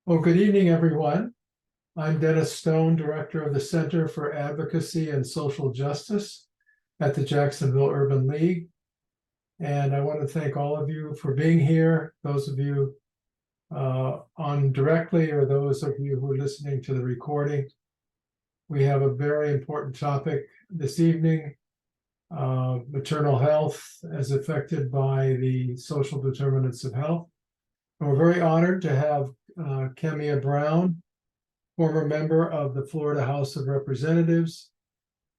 Well, good evening, everyone. I'm Dennis Stone, Director of the Center for Advocacy and Social Justice at the Jacksonville Urban League. And I want to thank all of you for being here, those of you on directly or those of you who are listening to the recording. We have a very important topic this evening, maternal health as affected by the social determinants of health. And we're very honored to have Kamia Brown, former member of the Florida House of Representatives,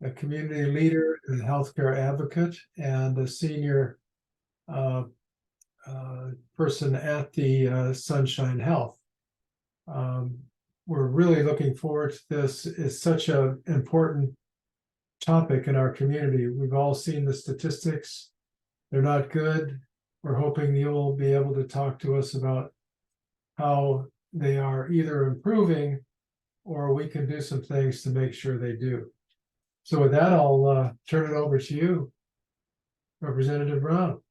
a community leader and healthcare advocate, and a senior person at the Sunshine Health. We're really looking forward to this. It's such an important topic in our community. We've all seen the statistics. They're not good. We're hoping you'll be able to talk to us about how they are either improving or we can do some things to make sure they do. So with that, I'll turn it over to you, Representative Brown.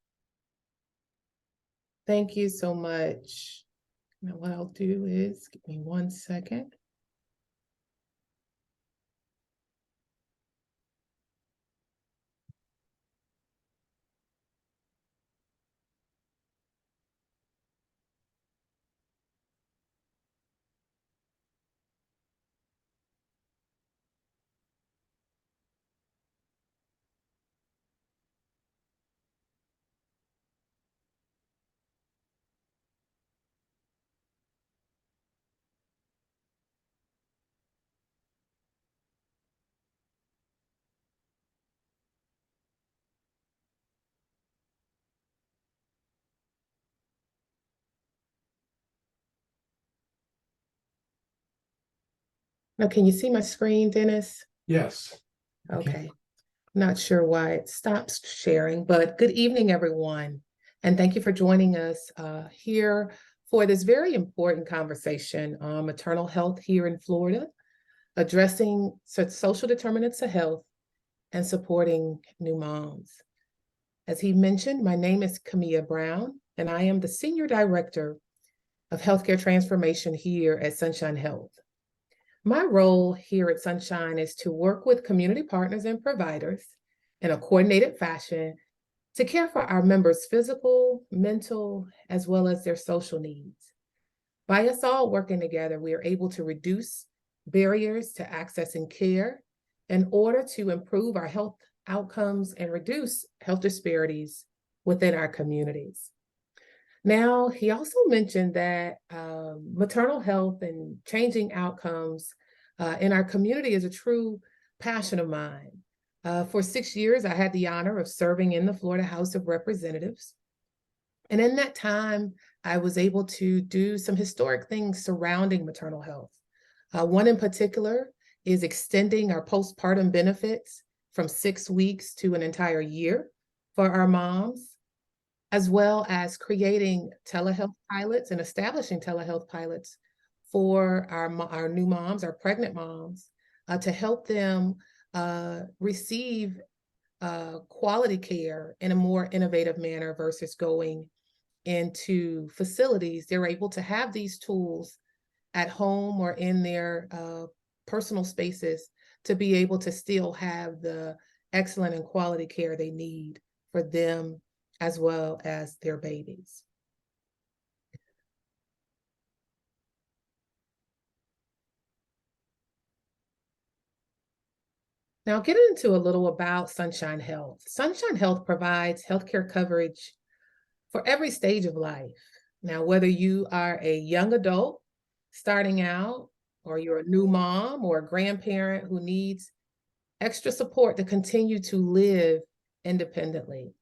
Thank you so much. Now what I'll do is, give me 1 second. Now, can you see my screen, Dennis? Yes. Okay. Not sure why it stops sharing, but good evening, everyone. And thank you for joining us here for this very important conversation on maternal health here in Florida, addressing social determinants of health and supporting new moms. As he mentioned, my name is Kamia Brown, and I am the Senior Director of Healthcare Transformation here at Sunshine Health. My role here at Sunshine is to work with community partners and providers in a coordinated fashion to care for our members' physical, mental, as well as their social needs. By us all working together, we are able to reduce barriers to accessing care in order to improve our health outcomes and reduce health disparities within our communities. Now, he also mentioned that maternal health and changing outcomes in our community is a true passion of mine. For 6 years, I had the honor of serving in the Florida House of Representatives. And in that time, I was able to do some historic things surrounding maternal health. One in particular is extending our postpartum benefits from 6 weeks to an entire year for our moms, as well as creating telehealth pilots and establishing telehealth pilots for our new moms, our pregnant moms, to help them receive quality care in a more innovative manner versus going into facilities. They're able to have these tools at home or in their personal spaces to be able to still have the excellent and quality care they need for them as well as their babies. Now, I'll get into a little about Sunshine Health. Sunshine Health provides healthcare coverage for every stage of life. Now, whether you are a young adult starting out, or you're a new mom or a grandparent who needs extra support to continue to live independently.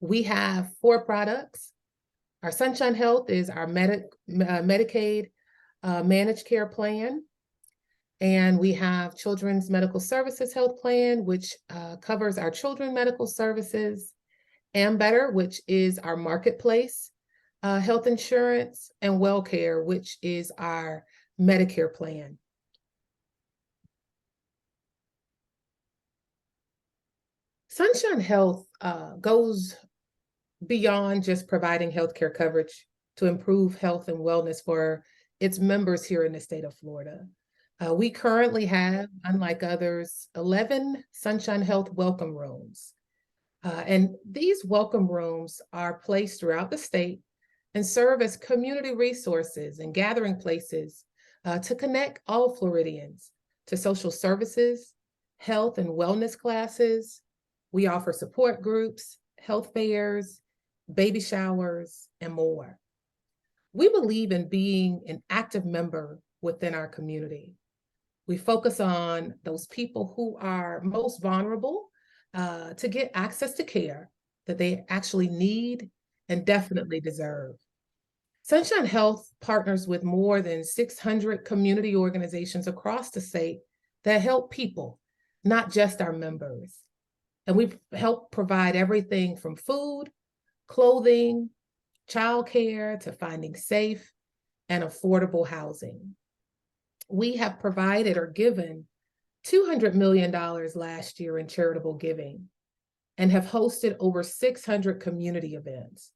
We have 4 products. Our Sunshine Health is our Medicaid managed care plan. And we have Children's Medical Services Health Plan, which covers our children medical services, and Better, which is our marketplace health insurance, and WellCare, which is our Medicare plan. Sunshine Health goes beyond just providing healthcare coverage to improve health and wellness for its members here in the state of Florida. We currently have, unlike others, 11 Sunshine Health welcome rooms. And these welcome rooms are placed throughout the state and serve as community resources and gathering places to connect all Floridians to social services, health and wellness classes. We offer support groups, health fairs, baby showers, and more. We believe in being an active member within our community. We focus on those people who are most vulnerable to get access to care that they actually need and definitely deserve. Sunshine Health partners with more than 600 community organizations across the state that help people, not just our members. And we help provide everything from food, clothing, childcare, to finding safe and affordable housing. We have provided or given $200 million last year in charitable giving and have hosted over 600 community events.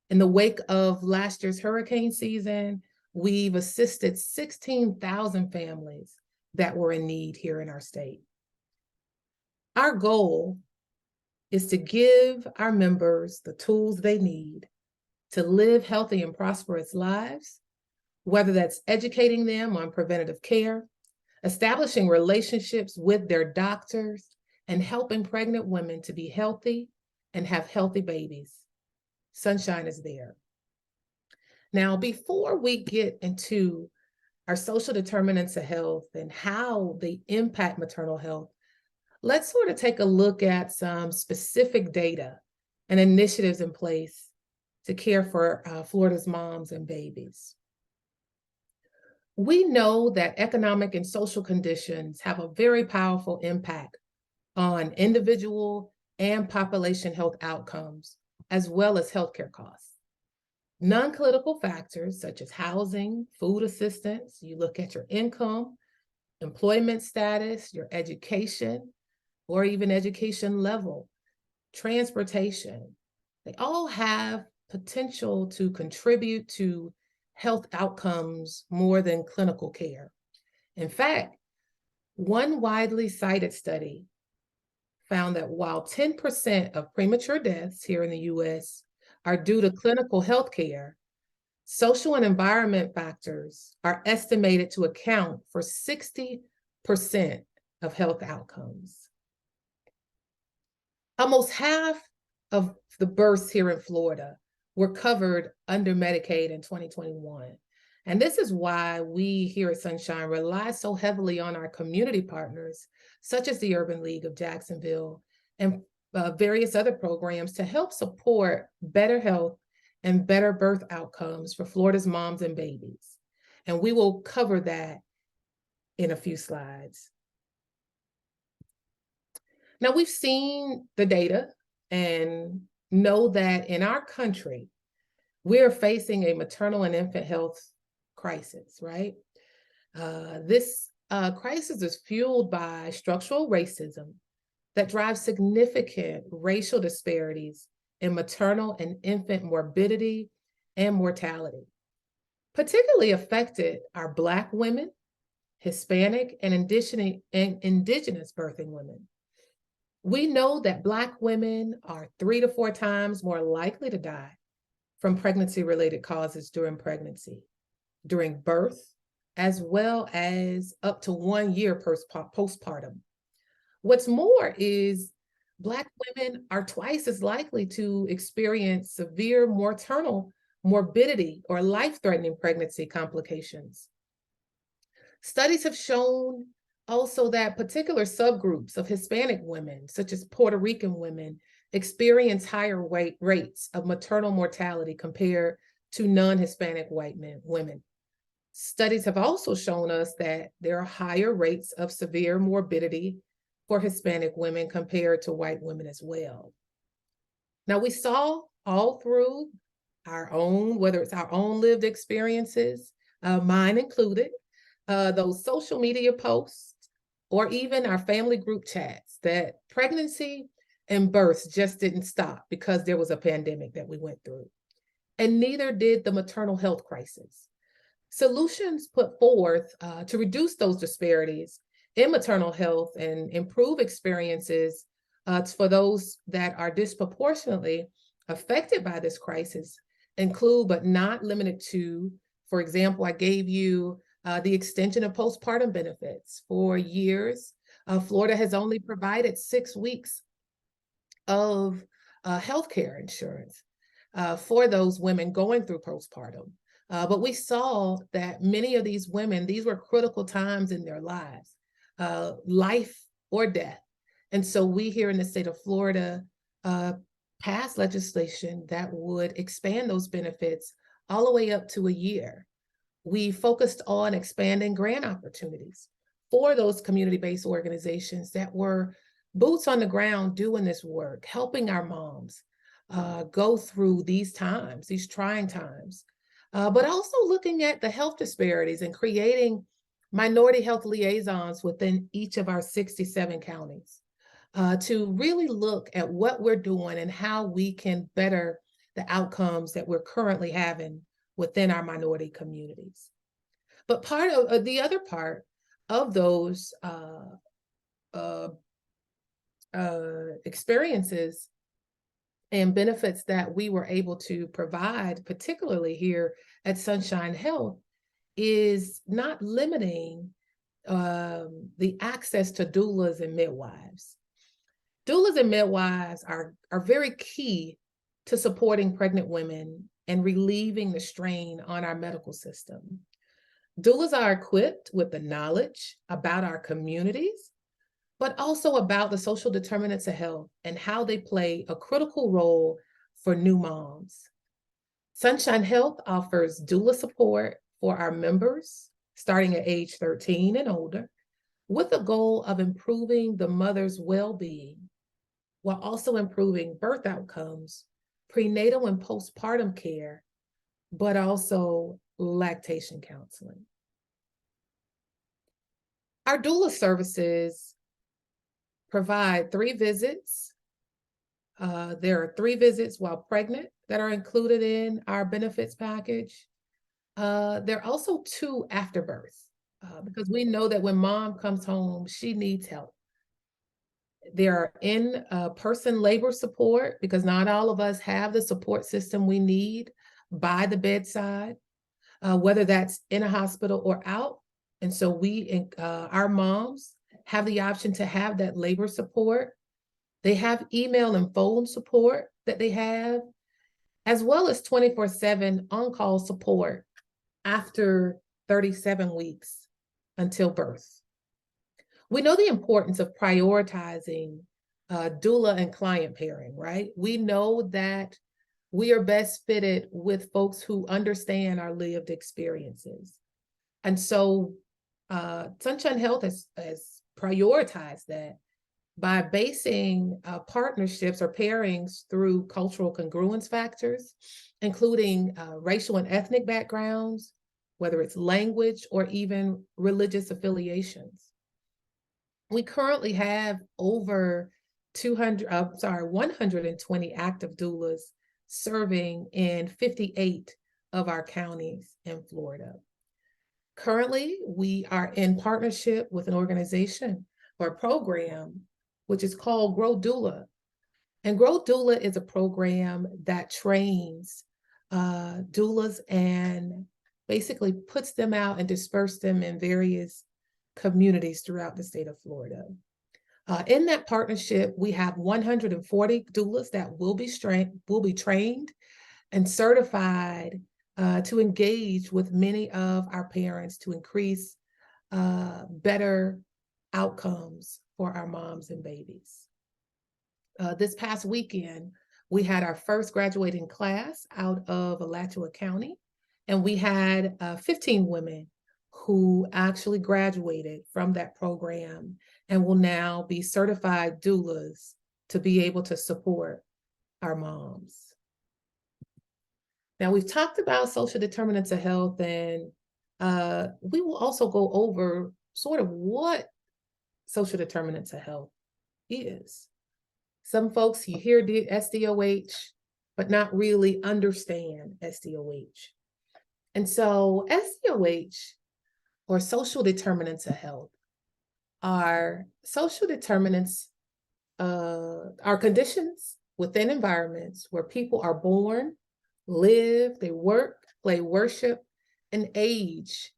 In the wake of last year's hurricane season, we've assisted 16,000 families that were in need here in our state. Our goal is to give our members the tools they need to live healthy and prosperous lives, whether that's educating them on preventative care, establishing relationships with their doctors, and helping pregnant women to be healthy and have healthy babies. Sunshine is there. Now, before we get into our social determinants of health and how they impact maternal health, let's sort of take a look at some specific data and initiatives in place to care for Florida's moms and babies. We know that economic and social conditions have a very powerful impact on individual and population health outcomes, as well as healthcare costs. Non-clinical factors such as housing, food assistance, you look at your income, employment status, your education, or even education level, transportation, they all have potential to contribute to health outcomes more than clinical care. In fact, one widely cited study found that while 10% of premature deaths here in the US are due to clinical health care, social and environment factors are estimated to account for 60% of health outcomes. Almost half of the births here in Florida were covered under Medicaid in 2021. And this is why we here at Sunshine rely so heavily on our community partners, such as the Urban League of Jacksonville and various other programs to help support better health and better birth outcomes for Florida's moms and babies. And we will cover that in a few slides. Now, we've seen the data and know that in our country, we're facing a maternal and infant health crisis, right? This crisis is fueled by structural racism that drives significant racial disparities in maternal and infant morbidity and mortality. Particularly affected are Black women, Hispanic, and indigenous birthing women. We know that Black women are 3 to 4 times more likely to die from pregnancy-related causes during pregnancy, during birth, as well as up to 1 year postpartum. What's more is Black women are twice as likely to experience severe maternal morbidity or life-threatening pregnancy complications. Studies have shown also that particular subgroups of Hispanic women, such as Puerto Rican women, experience higher rates of maternal mortality compared to non-Hispanic white women. Studies have also shown us that there are higher rates of severe morbidity for Hispanic women compared to white women as well. Now, we saw all through our own, whether it's our own lived experiences, mine included, those social media posts, or even our family group chats, that pregnancy and births just didn't stop because there was a pandemic that we went through. And neither did the maternal health crisis. Solutions put forth to reduce those disparities in maternal health and improve experiences for those that are disproportionately affected by this crisis include, but not limited to, for example, I gave you the extension of postpartum benefits. For years, Florida has only provided 6 weeks of healthcare insurance for those women going through postpartum. But we saw that many of these women, these were critical times in their lives, life or death. And so we here in the state of Florida passed legislation that would expand those benefits all the way up to a year. We focused on expanding grant opportunities for those community-based organizations that were boots on the ground doing this work, helping our moms go through these times, these trying times, but also looking at the health disparities and creating minority health liaisons within each of our 67 counties to really look at what we're doing and how we can better the outcomes that we're currently having within our minority communities. But part of the other part of those experiences and benefits that we were able to provide, particularly here at Sunshine Health, is not limiting the access to doulas and midwives. Doulas and midwives are very key to supporting pregnant women and relieving the strain on our medical system. Doulas are equipped with the knowledge about our communities, but also about the social determinants of health and how they play a critical role for new moms. Sunshine Health offers doula support for our members starting at age 13 and older, with the goal of improving the mother's well-being while also improving birth outcomes, prenatal and postpartum care, but also lactation counseling. Our doula services provide 3 visits. There are 3 visits while pregnant that are included in our benefits package. There are also 2 after birth because we know that when mom comes home, she needs help. There are in-person labor support because not all of us have the support system we need by the bedside, whether that's in a hospital or out. And so our moms have the option to have that labor support. They have email and phone support that they have, as well as 24/7 on-call support after 37 weeks until birth. We know the importance of prioritizing doula and client pairing, right? We know that we are best fitted with folks who understand our lived experiences. And so Sunshine Health has prioritized that by basing partnerships or pairings through cultural congruence factors, including racial and ethnic backgrounds, whether it's language or even religious affiliations. We currently have over 120 active doulas serving in 58 of our counties in Florida. Currently, we are in partnership with an organization or a program which is called Grow Doula. And Grow Doula is a program that trains doulas and basically puts them out and disperses them in various communities throughout the state of Florida. In that partnership, we have 140 doulas that will be trained and certified to engage with many of our parents to increase better outcomes for our moms and babies. This past weekend, we had our first graduating class out of Alachua County, and we had 15 women who actually graduated from that program and will now be certified doulas to be able to support our moms. Now, we've talked about social determinants of health, and we will also go over sort of what social determinants of health is. Some folks, you hear the SDOH, but not really understand SDOH. And so SDOH, or social determinants of health, are social determinants, are conditions within environments where people are born, live, they work, play, worship, and age.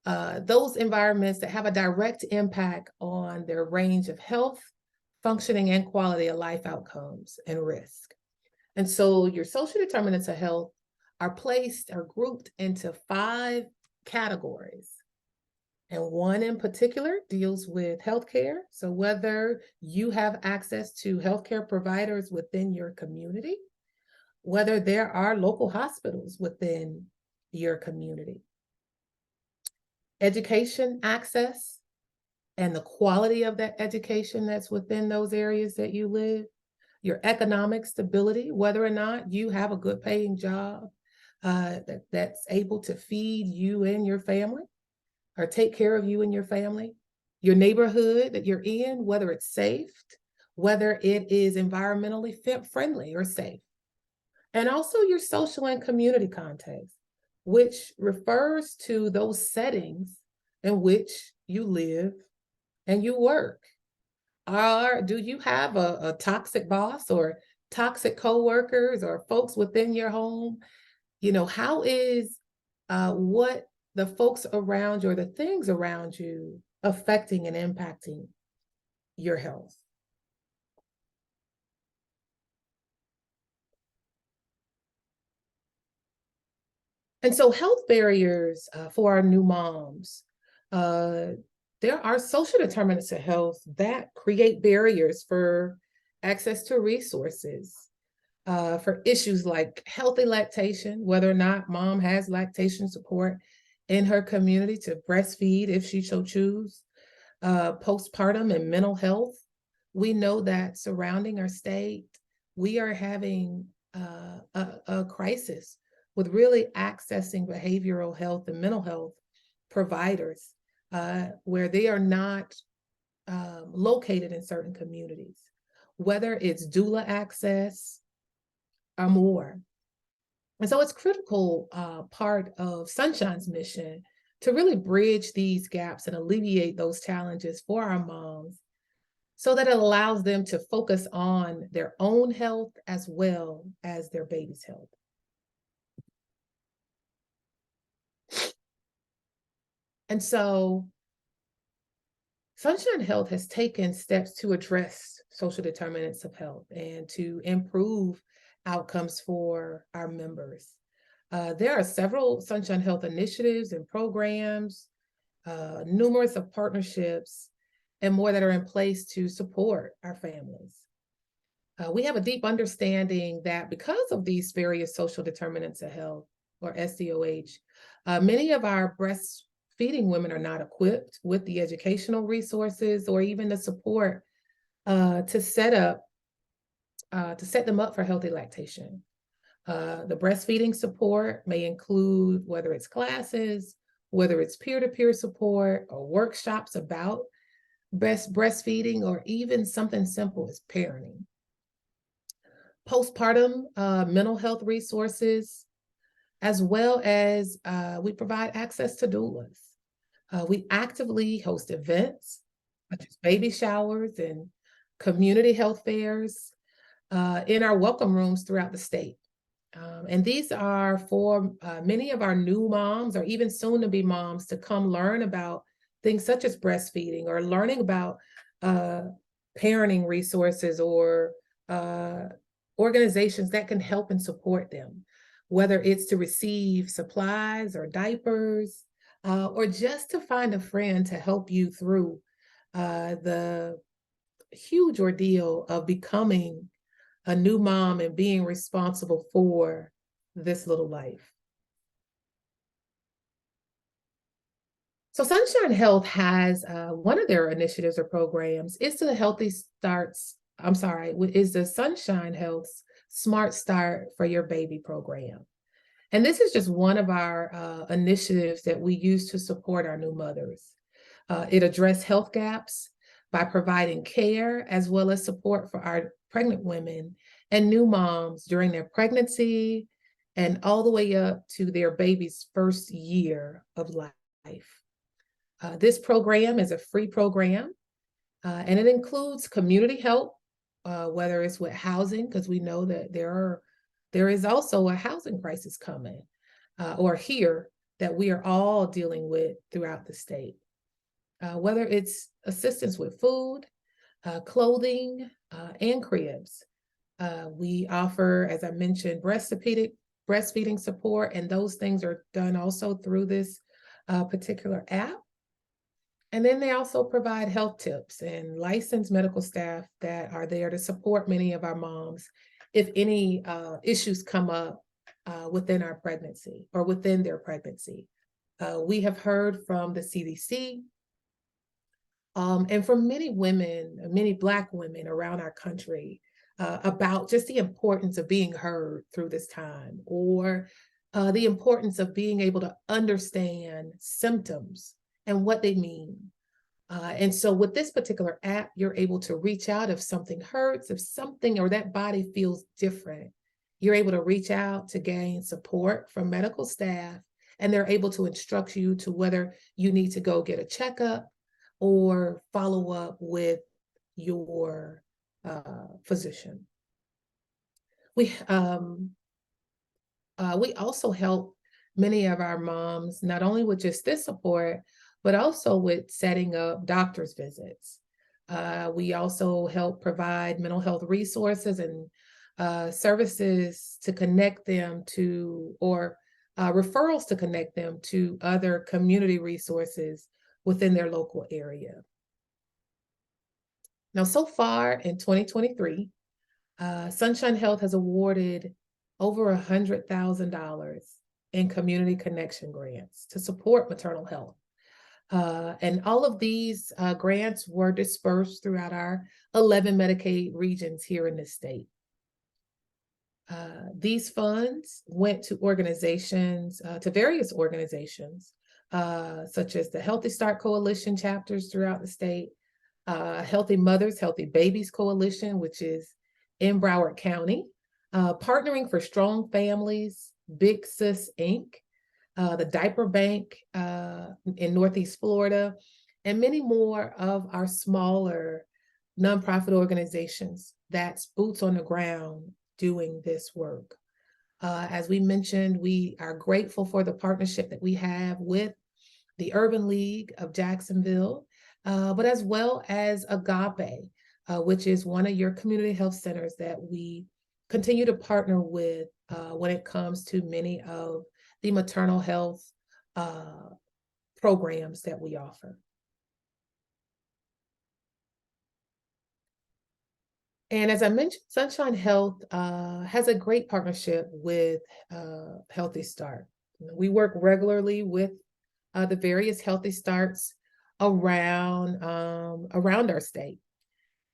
Those environments that have a direct impact on their range of health, functioning, and quality of life outcomes and risk. And so your social determinants of health are placed or grouped into 5 categories. And one in particular deals with healthcare. So whether you have access to healthcare providers within your community, whether there are local hospitals within your community, education access and the quality of that education that's within those areas that you live, your economic stability, whether or not you have a good paying job that's able to feed you and your family or take care of you and your family, your neighborhood that you're in, whether it's safe, whether it is environmentally friendly or safe, and also your social and community context, which refers to those settings in which you live and you work. Do you have a toxic boss or toxic coworkers or folks within your home? How is what the folks around you or the things around you affecting and impacting your health? And so health barriers for our new moms, there are social determinants of health that create barriers for access to resources, for issues like healthy lactation, whether or not mom has lactation support in her community to breastfeed if she so choose, postpartum and mental health. We know that surrounding our state, we are having a crisis with really accessing behavioral health and mental health providers where they are not located in certain communities, whether it's doula access or more. And so it's critical part of Sunshine's mission to really bridge these gaps and alleviate those challenges for our moms so that it allows them to focus on their own health as well as their baby's health. And so Sunshine Health has taken steps to address social determinants of health and to improve outcomes for our members. There are several Sunshine Health initiatives and programs, numerous of partnerships, and more that are in place to support our families. We have a deep understanding that because of these various social determinants of health, or SDOH, many of our breastfeeding women are not equipped with the educational resources or even the support to set them up for healthy lactation. The breastfeeding support may include whether it's classes, whether it's peer-to-peer support or workshops about breastfeeding, or even something simple as parenting. Postpartum mental health resources, as well as we provide access to doulas. We actively host events such as baby showers and community health fairs in our welcome rooms throughout the state. And these are for many of our new moms or even soon to be moms to come learn about things such as breastfeeding or learning about parenting resources or organizations that can help and support them, whether it's to receive supplies or diapers or just to find a friend to help you through the huge ordeal of becoming a new mom and being responsible for this little life. So Sunshine Health has one of their initiatives or programs is the Sunshine Health's Smart Start for Your Baby program. And this is just one of our initiatives that we use to support our new mothers. It addresses health gaps by providing care as well as support for our pregnant women and new moms during their pregnancy and all the way up to their baby's first year of life. This program is a free program, and it includes community help, whether it's with housing, because we know that there is also a housing crisis coming, or here, that we are all dealing with throughout the state. Whether it's assistance with food, clothing, and cribs. We offer, as I mentioned, breastfeeding support, and those things are done also through this particular app. And then they also provide health tips and licensed medical staff that are there to support many of our moms if any issues come up within our pregnancy or within their pregnancy. We have heard from the CDC and from many women, many Black women around our country about just the importance of being heard through this time, or the importance of being able to understand symptoms and what they mean. And so with this particular app, you're able to reach out if something hurts, if something or that body feels different. You're able to reach out to gain support from medical staff, and they're able to instruct you to whether you need to go get a checkup or follow up with your physician. We also help many of our moms, not only with just this support, but also with setting up doctor's visits. We also help provide mental health resources and services to connect them to, or referrals to connect them to other community resources within their local area. Now, so far in 2023, Sunshine Health has awarded over $100,000 in community connection grants to support maternal health. And all of these grants were dispersed throughout our 11 Medicaid regions here in this state. These funds went to organizations, to various organizations, such as the Healthy Start Coalition chapters throughout the state, Healthy Mothers, Healthy Babies Coalition, which is in Broward County, Partnering for Strong Families, Big Sis Inc., the Diaper Bank in Northeast Florida, and many more of our smaller nonprofit organizations that's boots on the ground doing this work. As we mentioned, we are grateful for the partnership that we have with the Urban League of Jacksonville, but as well as Agape, which is one of your community health centers that we continue to partner with when it comes to many of the maternal health programs that we offer. And as I mentioned, Sunshine Health has a great partnership with Healthy Start. We work regularly with the various Healthy Starts around our state.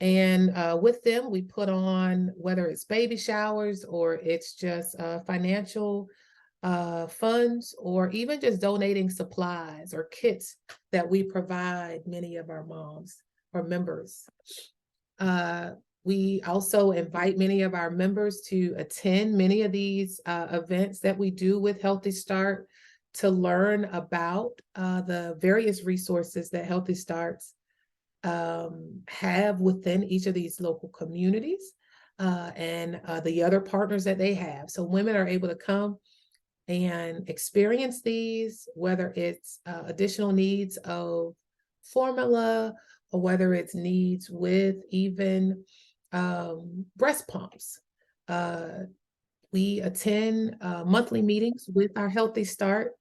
And with them, we put on, whether it's baby showers or it's just financial funds, or even just donating supplies or kits that we provide many of our moms or members. We also invite many of our members to attend many of these events that we do with Healthy Start to learn about the various resources that Healthy Starts have within each of these local communities and the other partners that they have. So women are able to come and experience these, whether it's additional needs of formula, or whether it's needs with even breast pumps. We attend monthly meetings with our Healthy Start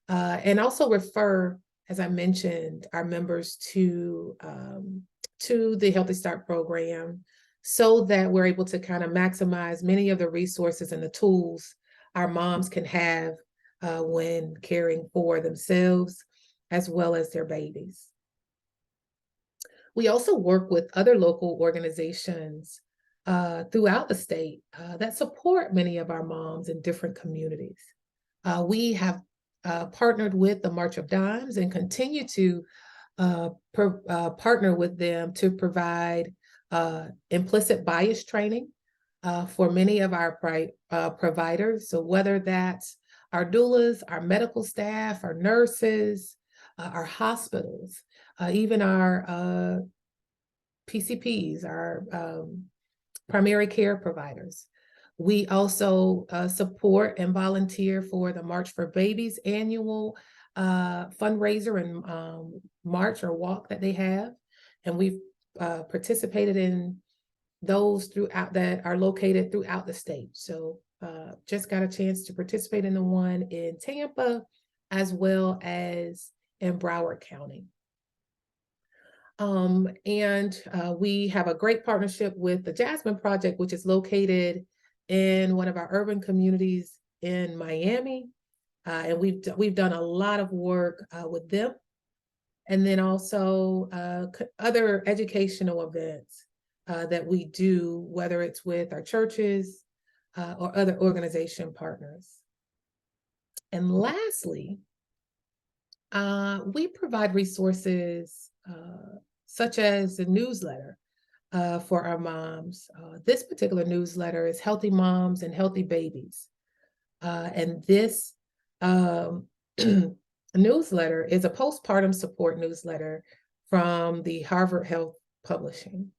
and also refer, as I mentioned, our members to the Healthy Start program, so that we're able to kind of maximize many of the resources and the tools our moms can have when caring for themselves as well as their babies. We also work with other local organizations throughout the state that support many of our moms in different communities. We have partnered with the March of Dimes and continue to partner with them to provide implicit bias training for many of our providers. So whether that's our doulas, our medical staff, our nurses, our hospitals, even our PCPs, our primary care providers. We also support and volunteer for the March for Babies annual fundraiser and march or walk that they have. And we've participated in those throughout that are located throughout the state. So just got a chance to participate in the one in Tampa, as well as in Broward County. We have a great partnership with the Jasmine Project, which is located in one of our urban communities in Miami. And we've done a lot of work with them. And then also other educational events that we do, whether it's with our churches or other organization partners. And lastly, we provide resources such as the newsletter for our moms. This particular newsletter is Healthy Moms and Healthy Babies. And this newsletter is a postpartum support newsletter from the Harvard Health Publishing.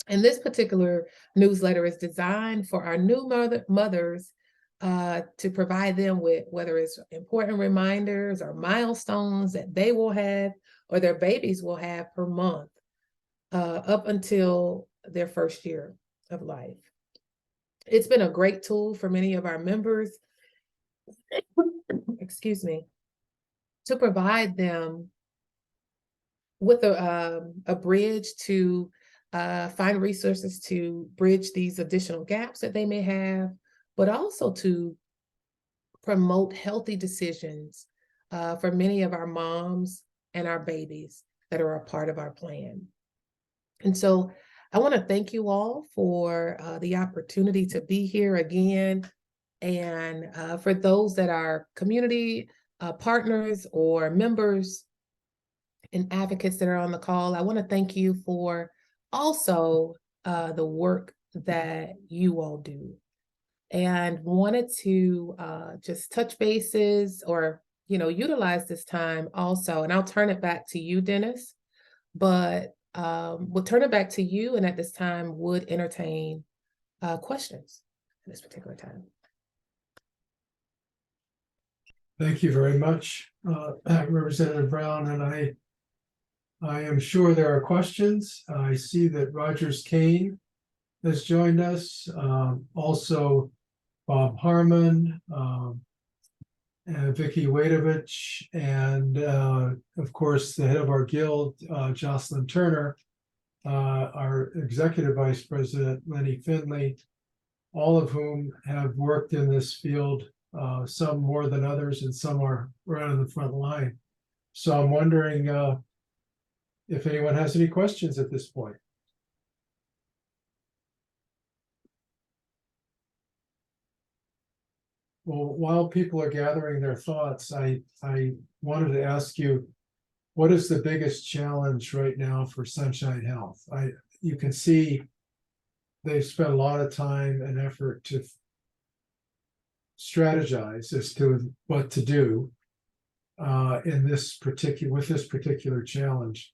And this particular newsletter is designed for our new mothers to provide them with whether it's important reminders or milestones that they will have or their babies will have per month up until their first year of life. It's been a great tool for many of our members, excuse me, to provide them with a bridge to find resources to bridge these additional gaps that they may have, but also to promote healthy decisions for many of our moms and our babies that are a part of our plan. And so I want to thank you all for the opportunity to be here again. And for those that are community partners or members and advocates that are on the call, I want to thank you for also the work that you all do. And wanted to just touch bases or, utilize this time also. And I'll turn it back to you, Dennis, but we'll turn it back to you. And at this time would entertain questions at this particular time. Thank you very much, Representative Brown, and I am sure there are questions. I see that Rogers Kane has joined us, also Bob Harmon, and Vicki Wadovich, and of course the head of our guild, Jocelyn Turner, our executive vice president, Lenny Finley, all of whom have worked in this field, some more than others, and some are right on the front line. So I'm wondering if anyone has any questions at this point. Well, while people are gathering their thoughts, I wanted to ask you, what is the biggest challenge right now for Sunshine Health? You can see they've spent a lot of time and effort to strategize as to what to do with this particular challenge.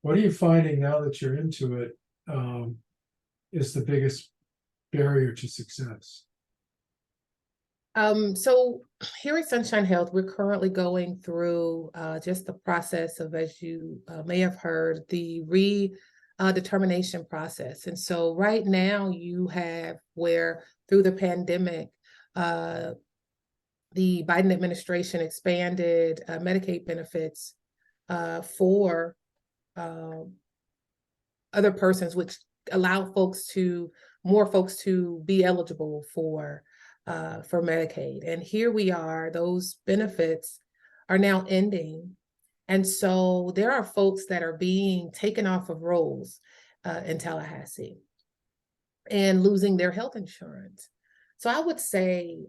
What are you finding now that you're into it is the biggest barrier to success? So here at Sunshine Health, we're currently going through just the process of, as you may have heard, the redetermination process. And so right now you have where through the pandemic, the Biden administration expanded Medicaid benefits for other persons, which allow more folks to be eligible for Medicaid. And here we are, those benefits are now ending. And so there are folks that are being taken off of rolls in Tallahassee and losing their health insurance. So I would say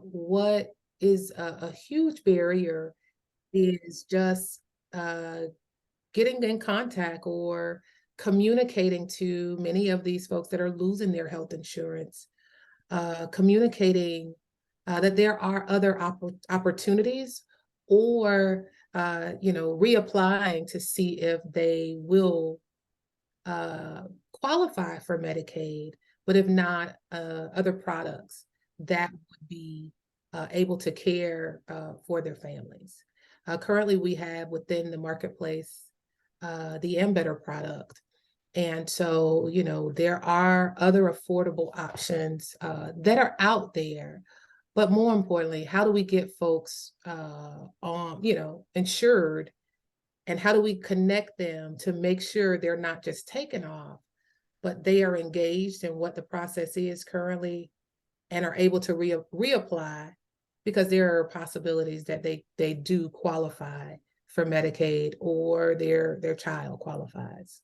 what is a huge barrier is just getting in contact or communicating to many of these folks that are losing their health insurance, communicating that there are other opportunities, or reapplying to see if they will qualify for Medicaid, but if not, other products that would be able to care for their families. Currently, we have within the marketplace the Better product. And so, there are other affordable options that are out there. But more importantly, how do we get folks insured? And how do we connect them to make sure they're not just taken off, but they are engaged in what the process is currently and are able to reapply, because there are possibilities that they do qualify for Medicaid, or their child qualifies.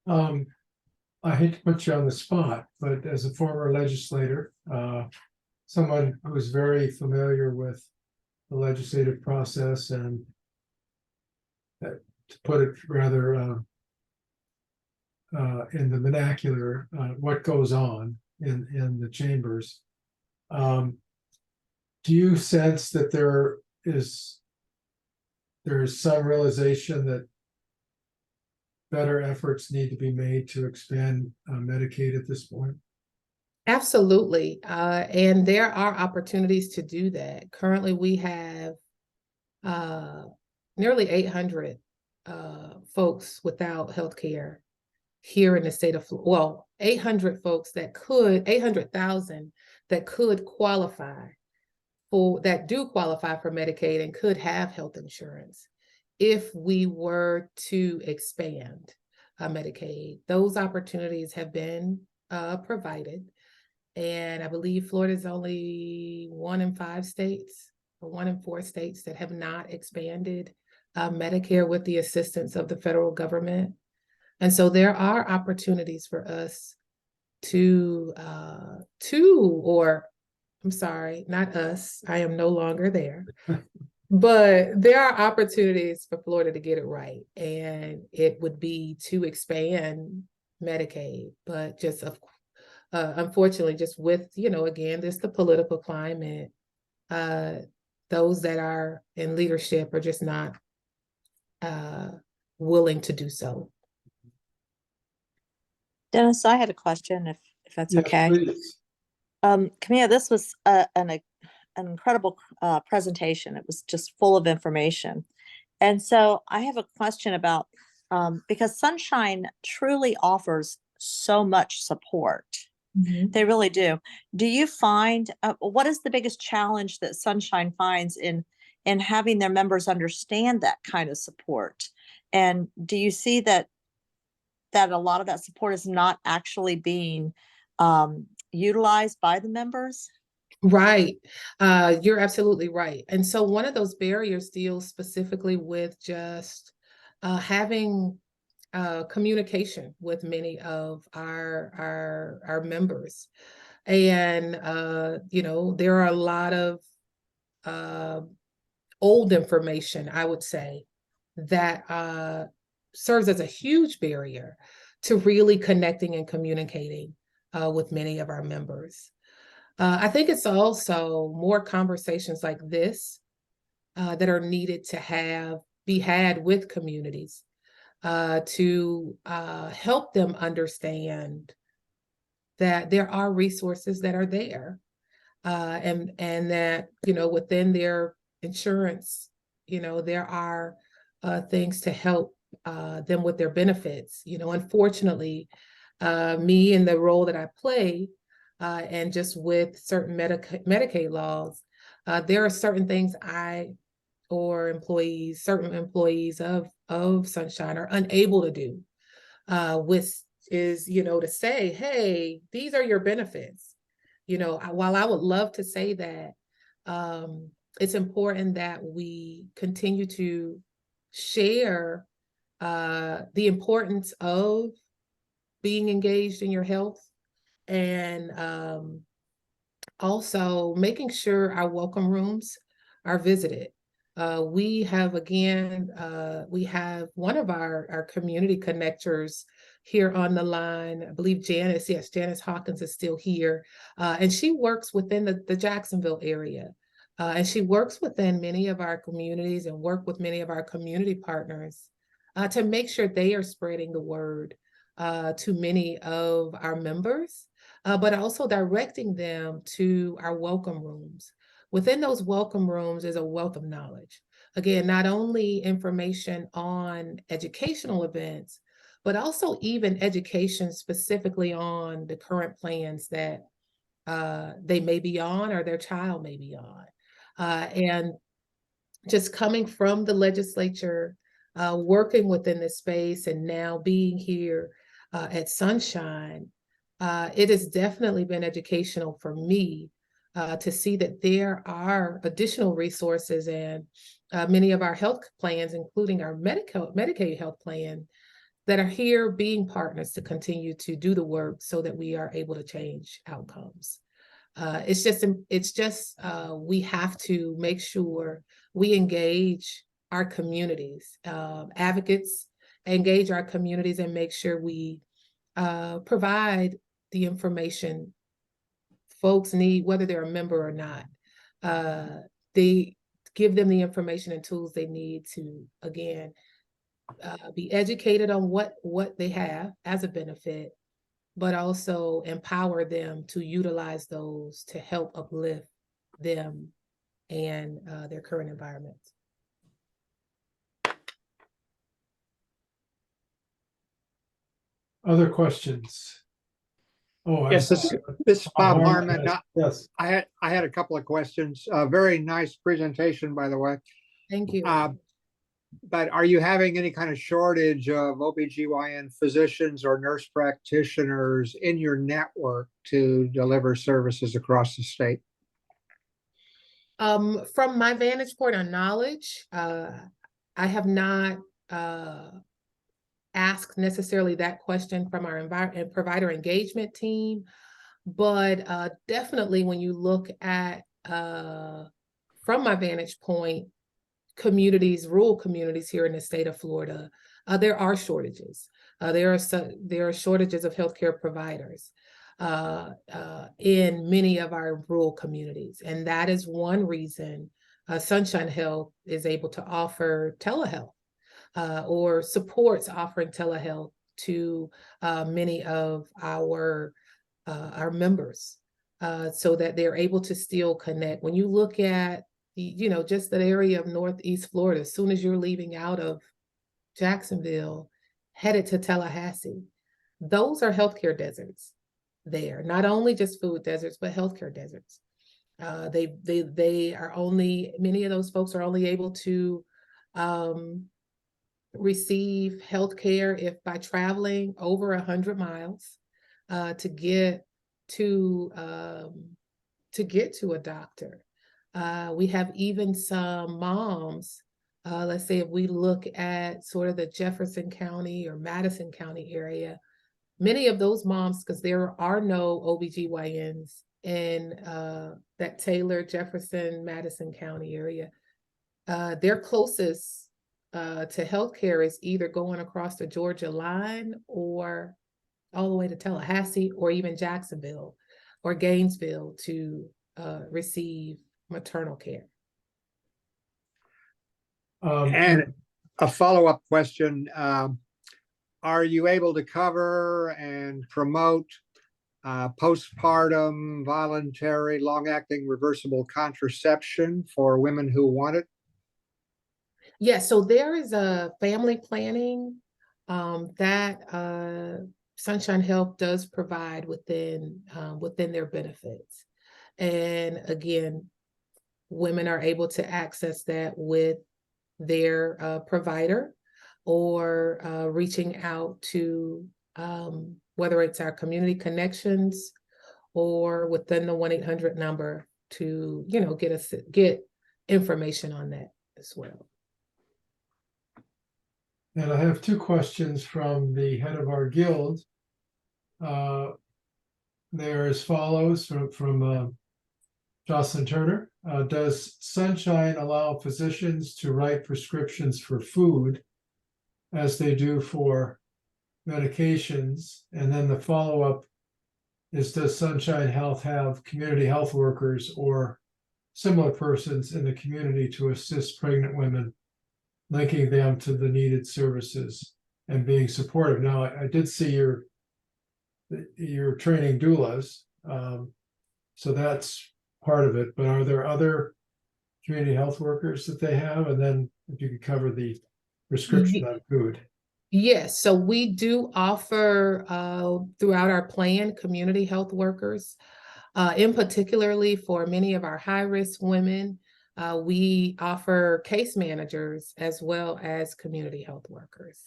I hate to put you on the spot, but as a former legislator, someone who's very familiar with the legislative process, and to put it rather in the vernacular, what goes on in the chambers. Do you sense that there is some realization that better efforts need to be made to expand Medicaid at this point? Absolutely. And there are opportunities to do that. Currently, we have nearly 800 folks without health care here in the state of Florida. Well, 800,000 that could qualify that do qualify for Medicaid and could have health insurance if we were to expand Medicaid. Those opportunities have been provided. And I believe Florida is only 1 in 5 states or 1 in 4 states that have not expanded Medicare with the assistance of the federal government. And so there are opportunities for us I'm sorry, not us, I am no longer there, but there are opportunities for Florida to get it right. And it would be to expand Medicaid, but just unfortunately, just with, again, this the political climate, those that are in leadership are just not willing to do so. Dennis, I had a question, if that's Yes, okay. please. Kamia, this was an incredible presentation. It was just full of information. And so I have a question about, because Sunshine truly offers so much support. Mm-hmm. They really do. Do you find, what is the biggest challenge that Sunshine finds in having their members understand that kind of support? And do you see that a lot of that support is not actually being utilized by the members? Right. You're absolutely right. And so one of those barriers deals specifically with just having communication with many of our members. And, there are a lot of old information, I would say, that serves as a huge barrier to really connecting and communicating with many of our members. I think it's also more conversations like this that are needed to be had with communities to help them understand that there are resources that are there, and that, within their insurance, there are things to help them with their benefits. Unfortunately, me in the role that I play, and just with certain Medicaid laws, there are certain things certain employees of Sunshine are unable to do, which is, to say, hey, these are your benefits. While I would love to say that, it's important that we continue to share the importance of being engaged in your health, and also making sure our welcome rooms are visited. We have, again, we have one of our community connectors here on the line. I believe Janice, yes, Janice Hawkins is still here. And she works within the Jacksonville area. And she works within many of our communities and work with many of our community partners to make sure they are spreading the word to many of our members, but also directing them to our welcome rooms. Within those welcome rooms is a wealth of knowledge. Again, not only information on educational events, but also even education specifically on the current plans that they may be on or their child may be on. And just coming from the legislature, working within this space, and now being here at Sunshine, it has definitely been educational for me to see that there are additional resources, and many of our health plans, including our Medicaid health plan, that are here being partners to continue to do the work so that we are able to change outcomes. It's just we have to make sure we engage our communities, advocates engage our communities, and make sure we provide the information folks need, whether they're a member or not. They give them the information and tools they need to, again, be educated on what they have as a benefit, but also empower them to utilize those to help uplift them and their current environments. Other questions? Oh, Yes, this is Bob Harmon. Yes. I had a couple of questions. Very nice presentation, by the way. Thank you. But are you having any kind of shortage of OBGYN physicians or nurse practitioners in your network to deliver services across the state? From my vantage point on knowledge, I have not asked necessarily that question from our provider engagement team, but definitely when you look at, from my vantage point, communities, rural communities here in the state of Florida, there are shortages. There are shortages of healthcare providers in many of our rural communities. And that is one reason Sunshine Health is able to offer telehealth or supports offering telehealth to many of our members so that they're able to still connect. When you look at just that area of Northeast Florida, as soon as you're leaving out of Jacksonville, headed to Tallahassee, those are healthcare deserts there. Not only just food deserts, but healthcare deserts. They are only, many of those folks are only able to receive healthcare if by traveling over 100 miles to get to a doctor. We have even some moms, let's say if we look at sort of the Jefferson County or Madison County area, many of those moms, because there are no OBGYNs in that Taylor, Jefferson, Madison County area, their closest to healthcare is either going across the Georgia line or all the way to Tallahassee or even Jacksonville or Gainesville to receive maternal care. And a follow-up question, are you able to cover and promote postpartum, voluntary, long-acting reversible contraception for women who want it? Yes, so there is a family planning that Sunshine Health does provide within their benefits. And again, women are able to access that with their provider or reaching out to whether it's our community connections or within the 1-800 number to get information on that as well. And I have two questions from the head of our guild. They're as follows from Jocelyn Turner. does Sunshine allow physicians to write prescriptions for food as they do for medications? And then the follow-up is, does Sunshine Health have community health workers or similar persons in the community to assist pregnant women, linking them to the needed services and being supportive? Now, I did see you're training doulas, so that's part of it. But are there other community health workers that they have? And then if you could cover the prescription on food. Yes, so we do offer throughout our plan community health workers, in particularly for many of our high-risk women. We offer case managers as well as community health workers.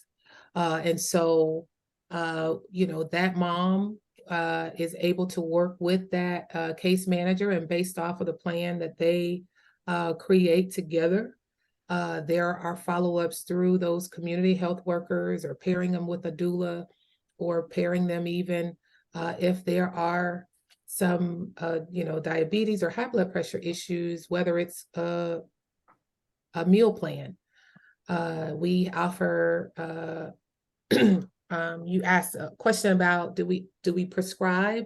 And so, that mom is able to work with that case manager, and based off of the plan that they create together, there are follow-ups through those community health workers, or pairing them with a doula, or pairing them even if there are some, diabetes or high blood pressure issues, whether it's a meal plan. We offer, you asked a question about, do we prescribe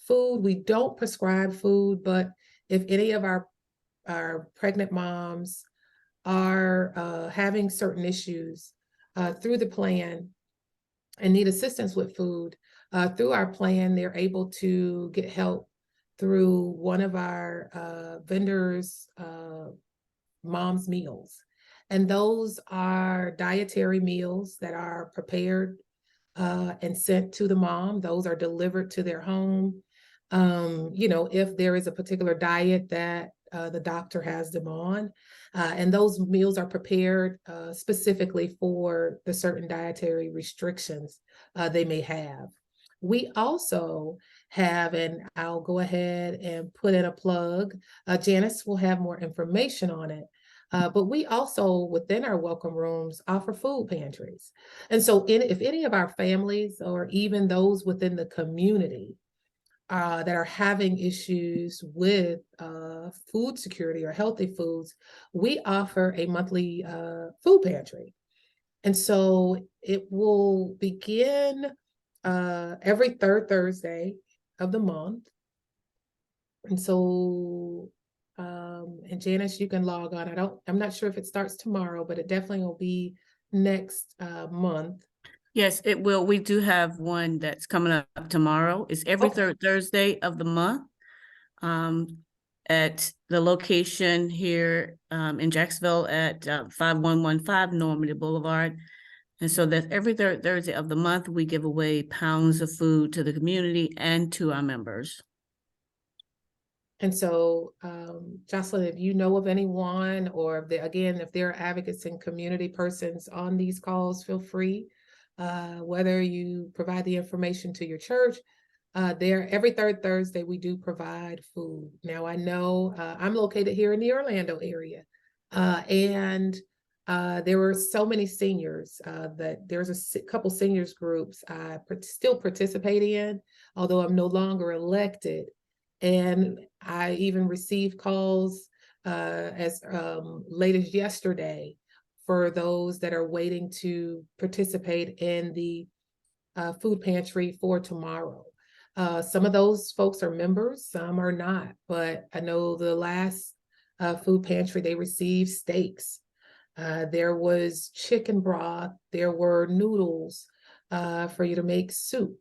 food? We don't prescribe food, but if any of our pregnant moms are having certain issues through the plan and need assistance with food, through our plan, they're able to get help through one of our vendors' mom's meals. And those are dietary meals that are prepared and sent to the mom. Those are delivered to their home. If there is a particular diet that the doctor has them on, and those meals are prepared specifically for the certain dietary restrictions they may have. We also have, and I'll go ahead and put in a plug, Janice will have more information on it, but we also, within our welcome rooms, offer food pantries. And so if any of our families, or even those within the community, that are having issues with food security or healthy foods, we offer a monthly food pantry. And so it will begin every third Thursday of the month. And so, and Janice, you can log on. I'm not sure if it starts tomorrow, but it definitely will be next month. Yes, it will. We do have one that's coming up tomorrow. It's every third Thursday of the month at the location here in Jacksonville at 5115 Normandy Boulevard. And so that's every third Thursday of the month. We give away pounds of food to the community and to our members. And so, Jocelyn, if you know of anyone, or if there are advocates and community persons on these calls, feel free. Whether you provide the information to your church, every third Thursday we do provide food. Now, I know I'm located here in the Orlando area, and there were so many seniors that there's a couple seniors groups I still participate in, although I'm no longer elected. And I even received calls as late as yesterday for those that are waiting to participate in the food pantry for tomorrow. Some of those folks are members, some are not, but I know the last food pantry, they received steaks. There was chicken broth, there were noodles for you to make soup.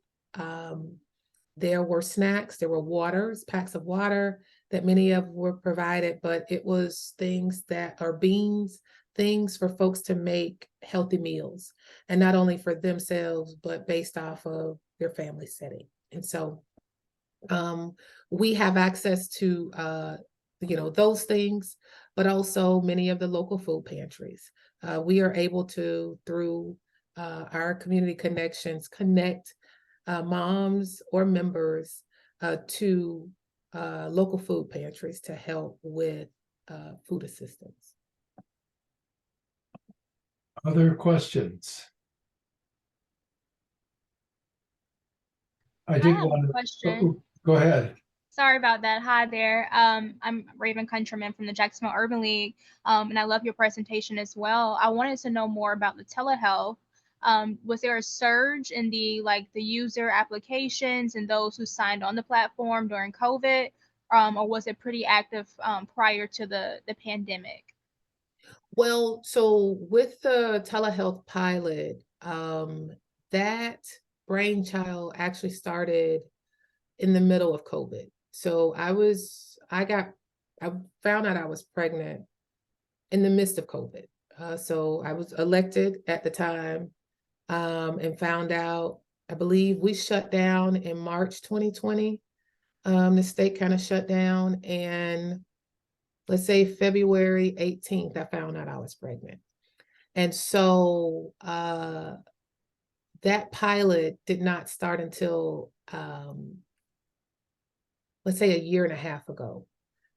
There were snacks, there were waters, packs of water that many of were provided, but it was things that are beans, things for folks to make healthy meals, and not only for themselves, but based off of their family setting. And so we have access to, those things, but also many of the local food pantries. We are able to, through our community connections, connect moms or members to local food pantries to help with food assistance. Other questions? I did have a want to. question. Go ahead. Sorry about that. Hi there. I'm Raven Countryman from the Jacksonville Urban League, and I love your presentation as well. I wanted to know more about the telehealth. Was there a surge in the user applications and those who signed on the platform during COVID, or was it pretty active prior to the pandemic? Well, so with the telehealth pilot, that brainchild actually started in the middle of COVID. So I found out I was pregnant in the midst of COVID. So I was elected at the time, and found out, I believe we shut down in March 2020. The state kind of shut down, and let's say February 18th, I found out I was pregnant. And so that pilot did not start until, let's say, a year and a half ago.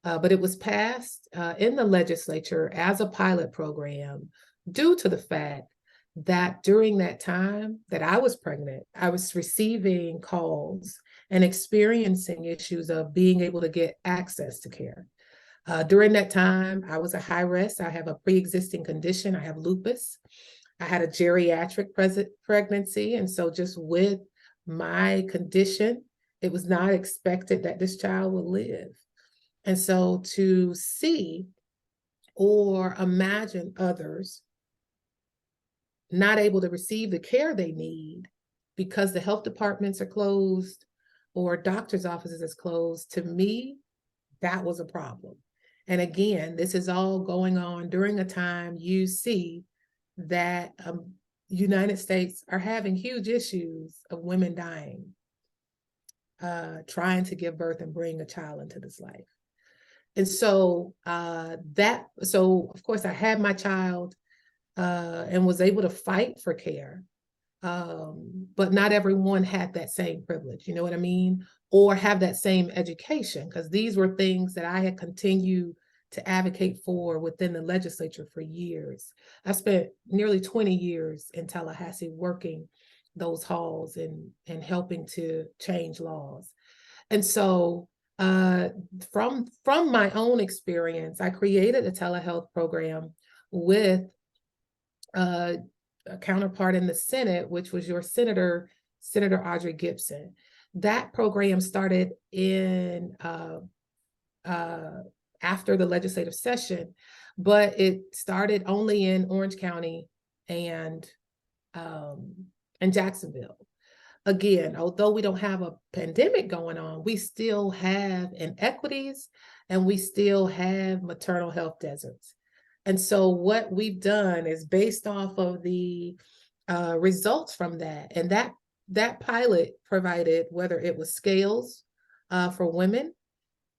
But it was passed in the legislature as a pilot program due to the fact that during that time that I was pregnant, I was receiving calls and experiencing issues of being able to get access to care. During that time, I was a high risk. I have a pre-existing condition. I have lupus. I had a geriatric pregnancy. And so just with my condition, it was not expected that this child would live. And so to see or imagine others not able to receive the care they need because the health departments are closed or doctor's offices is closed, to me, that was a problem. And again, this is all going on during a time you see that United States are having huge issues of women dying, trying to give birth and bring a child into this life. And so so of course I had my child and was able to fight for care. But not everyone had that same privilege, you know what I mean? Or have that same education, because these were things that I had continued to advocate for within the legislature for years. I spent nearly 20 years in Tallahassee working those halls and helping to change laws. And so from my own experience, I created a telehealth program with a counterpart in the Senate, which was your Senator Audrey Gibson. That program started in after the legislative session, but it started only in Orange County and Jacksonville. Again, although we don't have a pandemic going on, we still have inequities and we still have maternal health deserts. And so what we've done is based off of the results from that, and that pilot provided, whether it was scales for women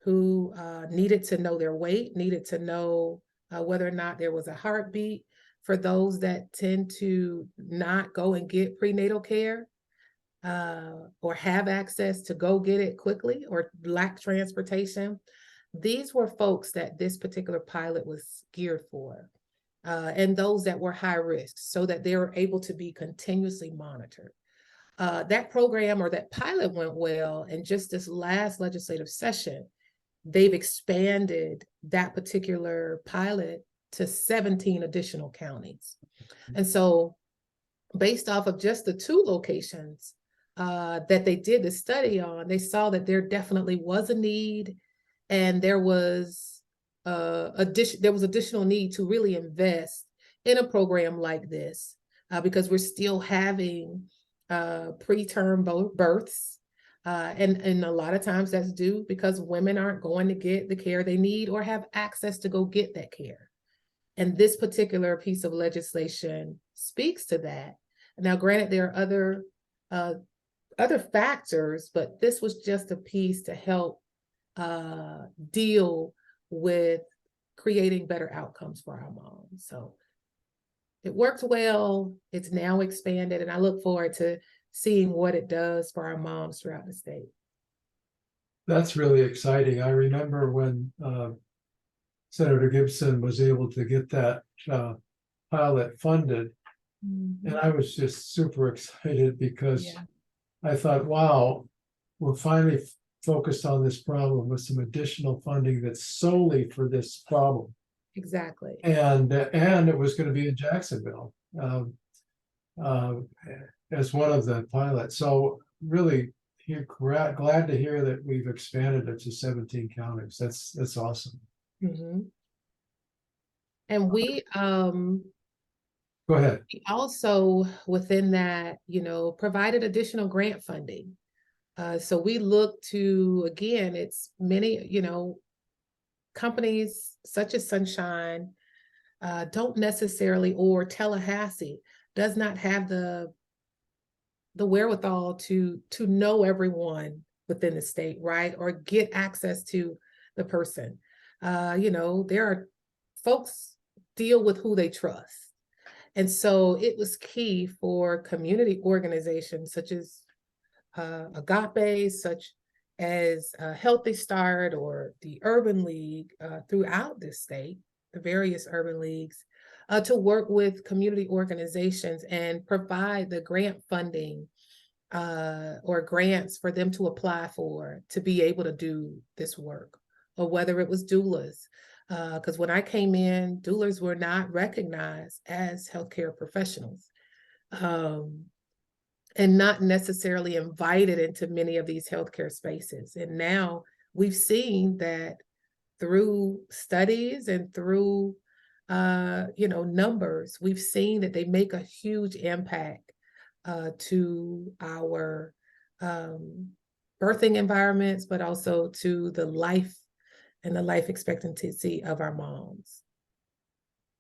who needed to know their weight, needed to know whether or not there was a heartbeat, for those that tend to not go and get prenatal care or have access to go get it quickly or lack transportation. These were folks that this particular pilot was geared for, and those that were high risk, so that they were able to be continuously monitored. That program or that pilot went well, and just this last legislative session, they've expanded that particular pilot to 17 additional counties. And so based off of just the 2 locations that they did the study on, they saw that there definitely was a need, and there was additional need to really invest in a program like this, because we're still having preterm births. And a lot of times that's due because women aren't going to get the care they need or have access to go get that care. And this particular piece of legislation speaks to that. Now, granted, there are other factors, but this was just a piece to help deal with creating better outcomes for our moms. So it worked well. It's now expanded, and I look forward to seeing what it does for our moms throughout the state. That's really exciting. I remember when Senator Gibson was able to get that pilot funded, and I was just super excited because I thought, wow, we're finally focused on this problem with some additional funding that's solely for this problem. Exactly. And it was going to be in Jacksonville uh, as one of the pilots. So really glad to hear that we've expanded it to 17 counties. That's awesome. Mhm. And we Go ahead. also within that, provided additional grant funding. So we look to, again, it's many, companies such as Sunshine don't necessarily, or Tallahassee does not have the wherewithal to know everyone within the state, right? Or get access to the person. There are folks deal with who they trust. And so it was key for community organizations such as Agape, such as Healthy Start or the Urban League throughout this state, the various urban leagues, to work with community organizations and provide the grant funding or grants for them to apply for to be able to do this work, or whether it was doulas. Because when I came in, doulas were not recognized as healthcare professionals. And not necessarily invited into many of these healthcare spaces. And now we've seen that through studies and through, numbers, we've seen that they make a huge impact to our birthing environments, but also to the life and the life expectancy of our moms.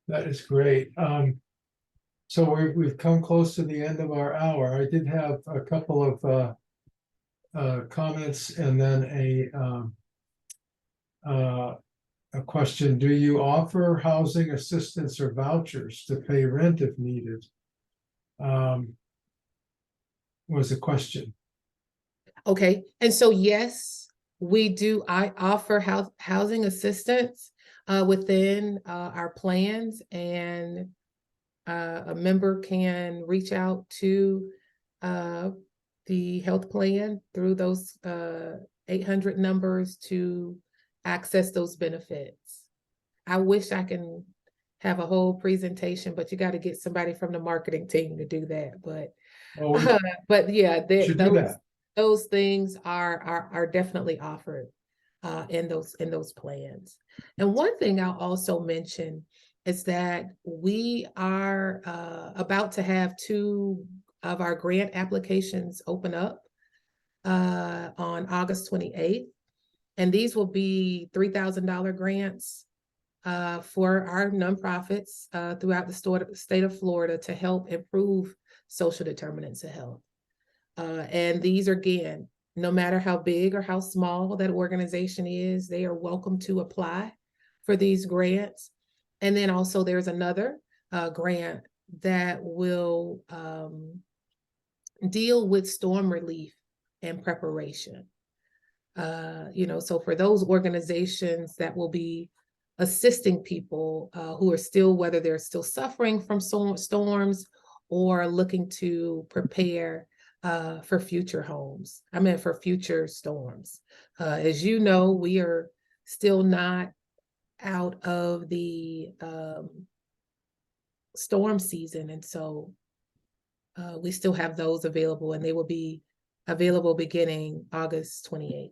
That is great. So we've come close to the end of our hour. I did have a couple of comments and then a question. Do you offer housing assistance or vouchers to pay rent if needed? Was a question. Okay, and so yes, we do. I offer housing assistance within our plans, and a member can reach out to the health plan through those 800 numbers to access those benefits. I wish I can have a whole presentation, but you got to get somebody from the marketing team to do that. But yeah, those things are definitely offered in those plans. And one thing I'll also mention is that we are about to have 2 of our grant applications open up on August 28th. And these will be $3,000 grants for our nonprofits throughout the state of Florida to help improve social determinants of health. And these are, again, no matter how big or how small that organization is, they are welcome to apply for these grants. And then also there's another grant that will deal with storm relief and preparation. So for those organizations that will be assisting people who are still, whether they're still suffering from storms or looking to prepare for future for future storms. As you know, we are still not out of the storm season. And so we still have those available, and they will be available beginning August 28th.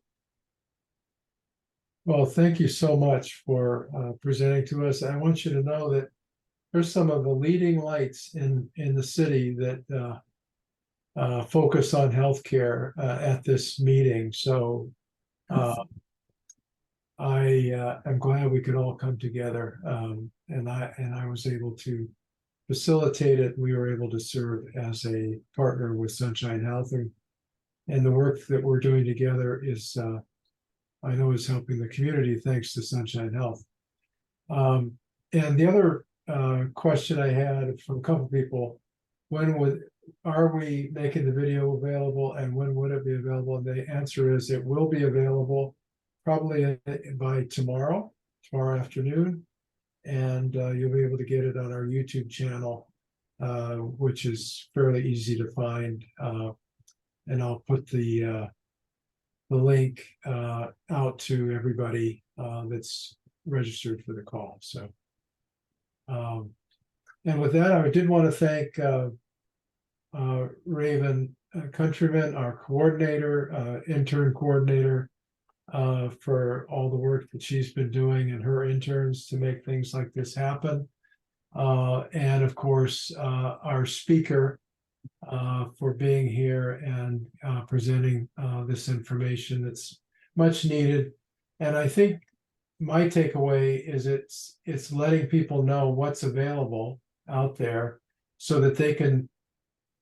Well, thank you so much for presenting to us. I want you to know that there's some of the leading lights in the city that focus on healthcare at this meeting. So I am glad we could all come together, and I was able to facilitate it. We were able to serve as a partner with Sunshine Health, and the work that we're doing together is, I know, is helping the community thanks to Sunshine Health. And the other question I had from a couple people: are we making the video available, and when would it be available? And the answer is it will be available probably by tomorrow afternoon, and you'll be able to get it on our YouTube channel, which is fairly easy to find. And I'll put the the link out to everybody that's registered for the call. So, and with that, I did want to thank Raven Countryman, our coordinator, intern coordinator, for all the work that she's been doing and her interns to make things like this happen. And of course, our speaker for being here and presenting this information that's much needed. And I think my takeaway is it's letting people know what's available out there so that they can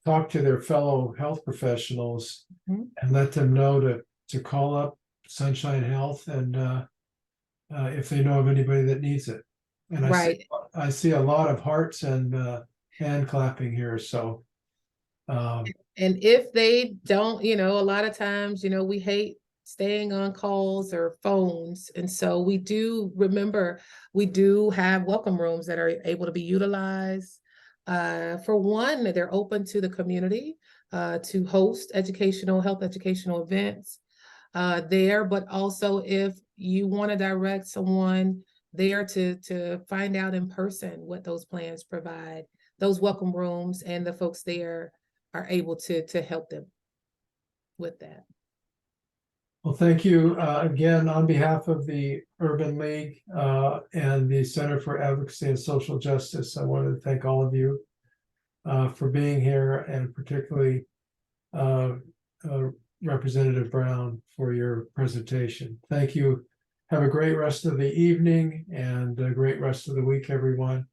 talk to their fellow health professionals Mhm. and let them know to call up Sunshine Health and if they know of anybody that needs it. And Right. I see a lot of hearts and hand clapping here. So And if they don't, a lot of times, we hate staying on calls or phones. And so we do have welcome rooms that are able to be utilized. For one, they're open to the community to host health educational events there, but also if you want to direct someone there to find out in person what those plans provide, those welcome rooms and the folks there are able to help them with that. well, thank you again on behalf of the Urban League and the Center for Advocacy and Social Justice. I wanted to thank all of you for being here, and particularly Representative Brown for your presentation. Thank you. Have a great rest of the evening and a great rest of the week, everyone.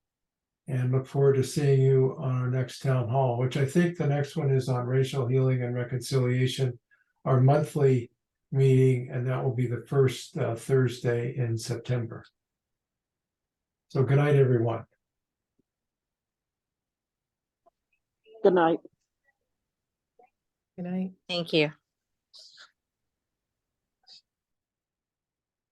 And look forward to seeing you on our next town hall, which I think the next one is on racial healing and reconciliation, our monthly meeting, and that will be the first Thursday in September. So good night, everyone. Good night. Good night. Thank you.